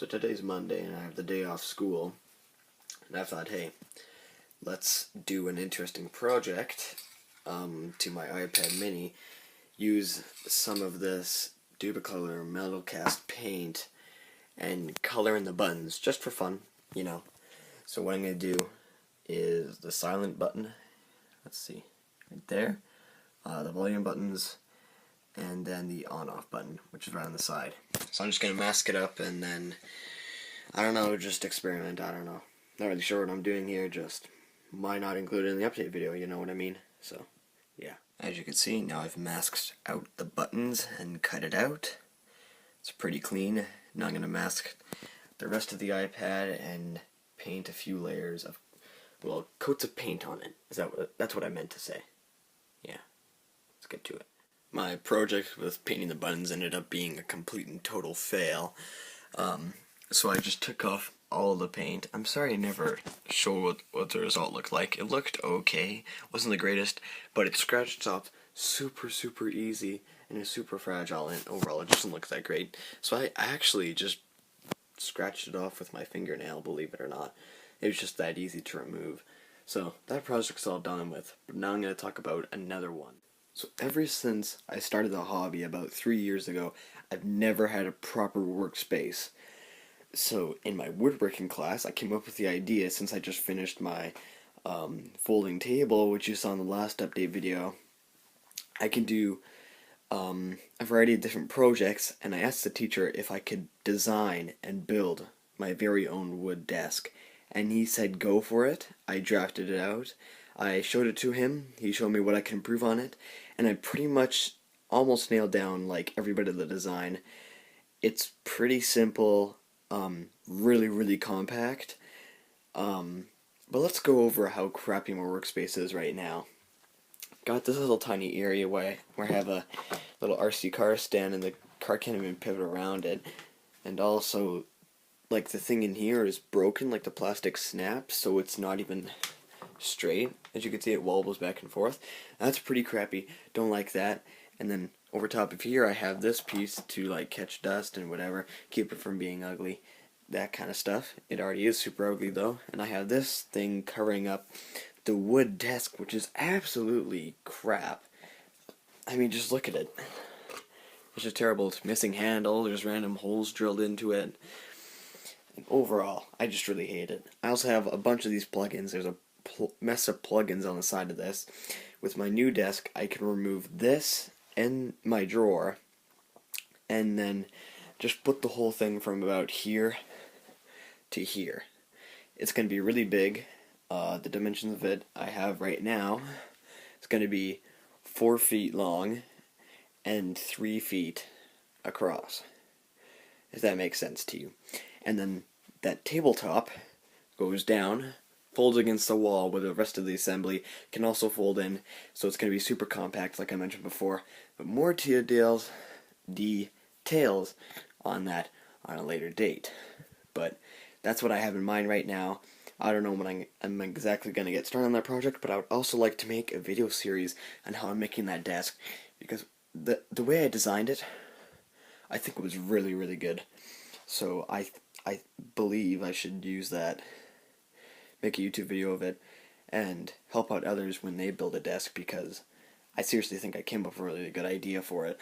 So today's Monday and I have the day off school, and I thought, hey, let's do an interesting project to my iPad mini. Use some of this Duplicolor Metalcast paint and color in the buttons just for fun, you know. So what I'm going to do is the silent button, let's see, right there, the volume buttons, and then the on-off button, which is right on the side. So I'm just going to mask it up and then, I don't know, just experiment, I don't know. Not really sure what I'm doing here, just might not include it in the update video, you know what I mean? So, yeah. As you can see, now I've masked out the buttons and cut it out. It's pretty clean. Now I'm going to mask the rest of the iPad and paint a few layers of, well, coats of paint on it. That's what I meant to say. Yeah, let's get to it. My project with painting the buttons ended up being a complete and total fail. So I just took off all the paint. I'm sorry I never showed what the result looked like. It looked okay. Wasn't the greatest, but it scratched off super easy and is super fragile, and overall it doesn't look that great. So I actually just scratched it off with my fingernail, believe it or not. It was just that easy to remove. So that project's all done with, but now I'm going to talk about another one. So ever since I started the hobby about 3 years ago, I've never had a proper workspace. So in my woodworking class, I came up with the idea, since I just finished my folding table, which you saw in the last update video. I can do a variety of different projects, and I asked the teacher if I could design and build my very own wood desk, and he said go for it. I drafted it out, I showed it to him, he showed me what I could improve on it, and I pretty much almost nailed down like every bit of the design. It's pretty simple, really compact, but let's go over how crappy my workspace is right now. Got this little tiny area where I have a little RC car stand and the car can't even pivot around it, and also like the thing in here is broken, like the plastic snaps, so it's not even straight. As you can see, it wobbles back and forth. That's pretty crappy, don't like that. And then over top of here I have this piece to like catch dust and whatever, keep it from being ugly, that kind of stuff. It already is super ugly though. And I have this thing covering up the wood desk, which is absolutely crap. I mean, just look at it. It's just terrible. It's missing handle, there's random holes drilled into it. And overall, I just really hate it. I also have a bunch of these plugins. There's a mess of plugins on the side of this. With my new desk, I can remove this and my drawer, and then just put the whole thing from about here to here. It's going to be really big. The dimensions of it I have right now, it's going to be 4 feet long and 3 feet across, if that makes sense to you. And then that tabletop goes down, folds against the wall with the rest of the assembly, can also fold in, so it's going to be super compact like I mentioned before. But more details on that on a later date. But that's what I have in mind right now. I don't know when I'm exactly going to get started on that project, but I would also like to make a video series on how I'm making that desk, because the way I designed it, I think it was really good. So I believe I should use that, make a YouTube video of it, and help out others when they build a desk, because I seriously think I came up with a really good idea for it.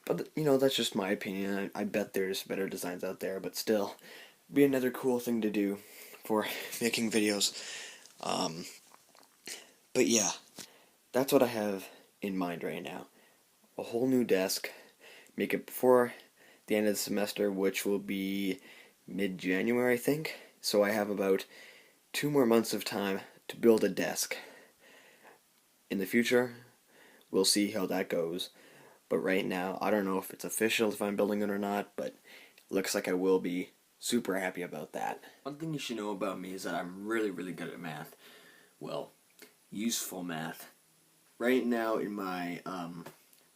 But, you know, that's just my opinion. I bet there's better designs out there, but still, be another cool thing to do for making videos. But yeah, that's what I have in mind right now. A whole new desk, make it before the end of the semester, which will be mid-January, I think. So I have about 2 more months of time to build a desk. In the future, we'll see how that goes. But right now, I don't know if it's official, if I'm building it or not, but it looks like I will be. Super happy about that. One thing you should know about me is that I'm really good at math. Well, useful math. Right now in my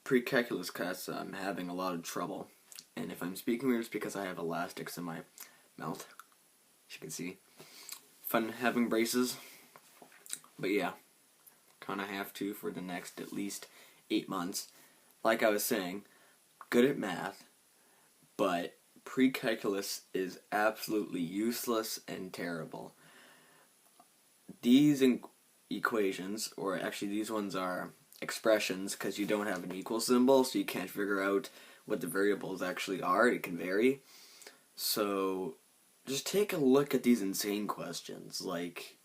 pre-calculus class, I'm having a lot of trouble. And if I'm speaking weird, it's because I have elastics in my mouth, as you can see. Fun having braces. But yeah, kind of have to for the next at least 8 months. Like I was saying, good at math, but Pre-calculus is absolutely useless and terrible. These equations, or actually these ones are expressions because you don't have an equal symbol, so you can't figure out what the variables actually are. It can vary. So just take a look at these insane questions. Like,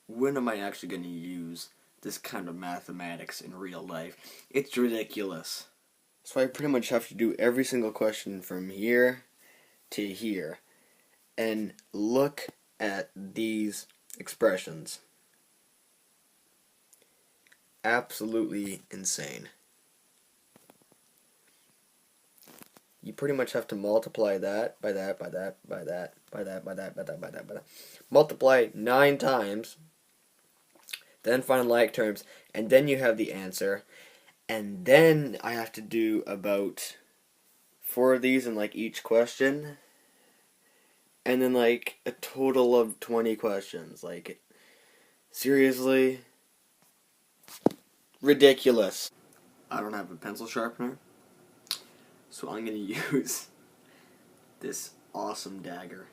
when am I actually going to use this kind of mathematics in real life? It's ridiculous. So I pretty much have to do every single question from here to here and look at these expressions. Absolutely insane. You pretty much have to multiply that by that, by that, by that, by that, by that, by that, by that, by that. Multiply 9 times, then find like terms, and then you have the answer. And then I have to do about 4 of these in like each question. And then like a total of 20 questions. Like, seriously? Ridiculous. I don't have a pencil sharpener, so I'm going to use this awesome dagger.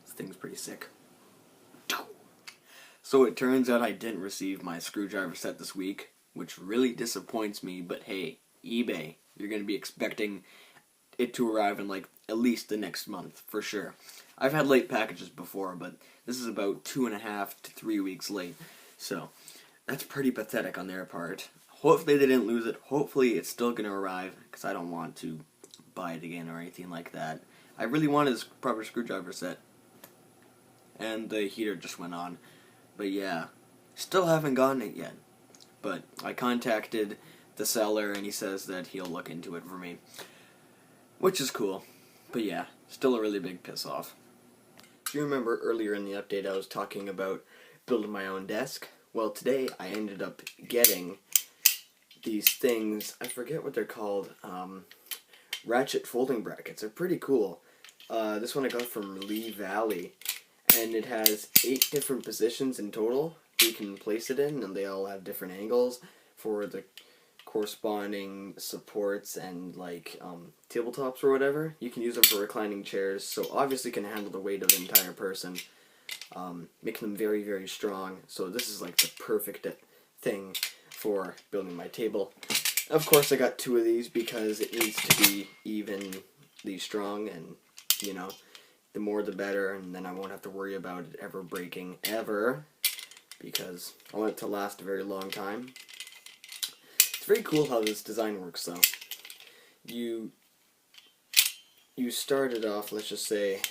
This thing's pretty sick. So it turns out I didn't receive my screwdriver set this week, which really disappoints me, but hey, eBay, you're going to be expecting it to arrive in like at least the next month, for sure. I've had late packages before, but this is about 2.5 to 3 weeks late, so that's pretty pathetic on their part. Hopefully they didn't lose it. Hopefully it's still going to arrive, because I don't want to buy it again or anything like that. I really wanted this proper screwdriver set, and the heater just went on. But yeah, still haven't gotten it yet. But I contacted the seller, and he says that he'll look into it for me, which is cool. But yeah, still a really big piss off. Do you remember earlier in the update I was talking about building my own desk? Well, today I ended up getting these things, I forget what they're called, ratchet folding brackets. They're pretty cool. This one I got from Lee Valley, and it has 8 different positions in total you can place it in, and they all have different angles for the corresponding supports and like tabletops or whatever. You can use them for reclining chairs, so obviously can handle the weight of the entire person, making them very, very strong. So this is like the perfect thing for building my table. Of course I got 2 of these because it needs to be evenly strong, and you know, the more the better, and then I won't have to worry about it ever breaking ever, because I want it to last a very long time. It's very cool how this design works though. You start it off, let's just say,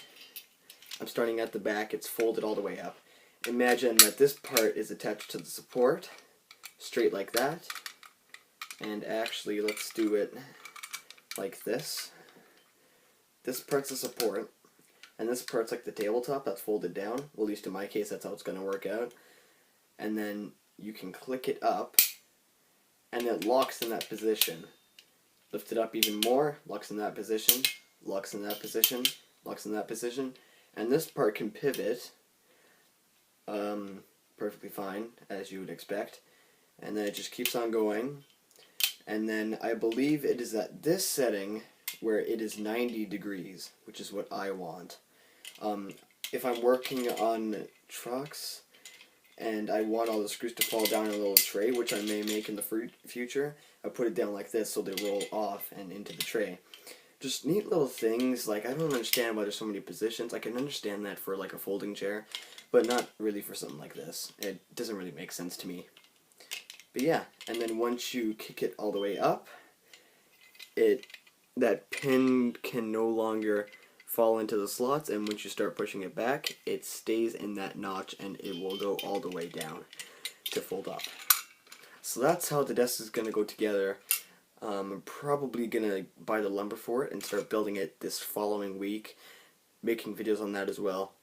I'm starting at the back, it's folded all the way up. Imagine that this part is attached to the support, straight like that, and actually let's do it like this. This part's the support, and this part's like the tabletop that's folded down. Well, at least in my case, that's how it's going to work out. And then you can click it up, and it locks in that position. Lift it up even more, locks in that position, locks in that position, locks in that position. And this part can pivot perfectly fine, as you would expect. And then it just keeps on going. And then I believe it is at this setting where it is 90 degrees, which is what I want. If I'm working on trucks and I want all the screws to fall down in a little tray, which I may make in the future, I put it down like this so they roll off and into the tray. Just neat little things. Like, I don't understand why there's so many positions. I can understand that for like a folding chair, but not really for something like this. It doesn't really make sense to me. But yeah, and then once you kick it all the way up, that pin can no longer fall into the slots, and once you start pushing it back, it stays in that notch and it will go all the way down to fold up. So that's how the desk is going to go together. I'm probably going to buy the lumber for it and start building it this following week, making videos on that as well.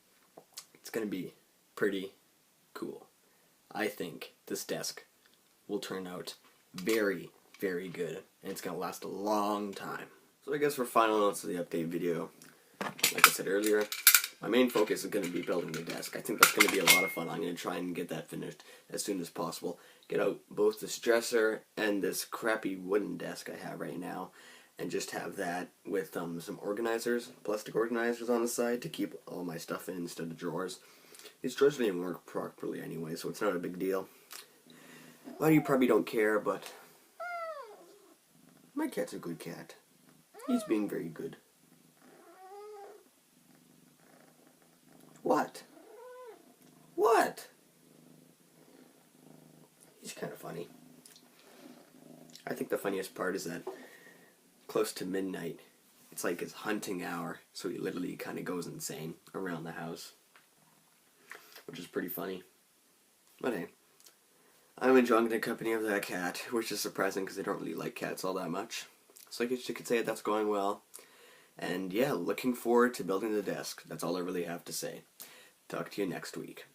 It's going to be pretty cool. I think this desk will turn out very, very good, and it's going to last a long time. So I guess for final notes of the update video, like I said earlier, my main focus is going to be building the desk. I think that's going to be a lot of fun. I'm going to try and get that finished as soon as possible. get out both this dresser and this crappy wooden desk I have right now, and just have that with some organizers, plastic organizers on the side to keep all my stuff in instead of drawers. These drawers don't even work properly anyway, so it's not a big deal. Well, you probably don't care, but my cat's a good cat. He's being very good. What? What? He's kind of funny. I think the funniest part is that close to midnight, it's like his hunting hour, so he literally kind of goes insane around the house, which is pretty funny. But hey, I'm enjoying the company of that cat, which is surprising because I don't really like cats all that much. So I guess you could say that's going well. And yeah, looking forward to building the desk. That's all I really have to say. Talk to you next week.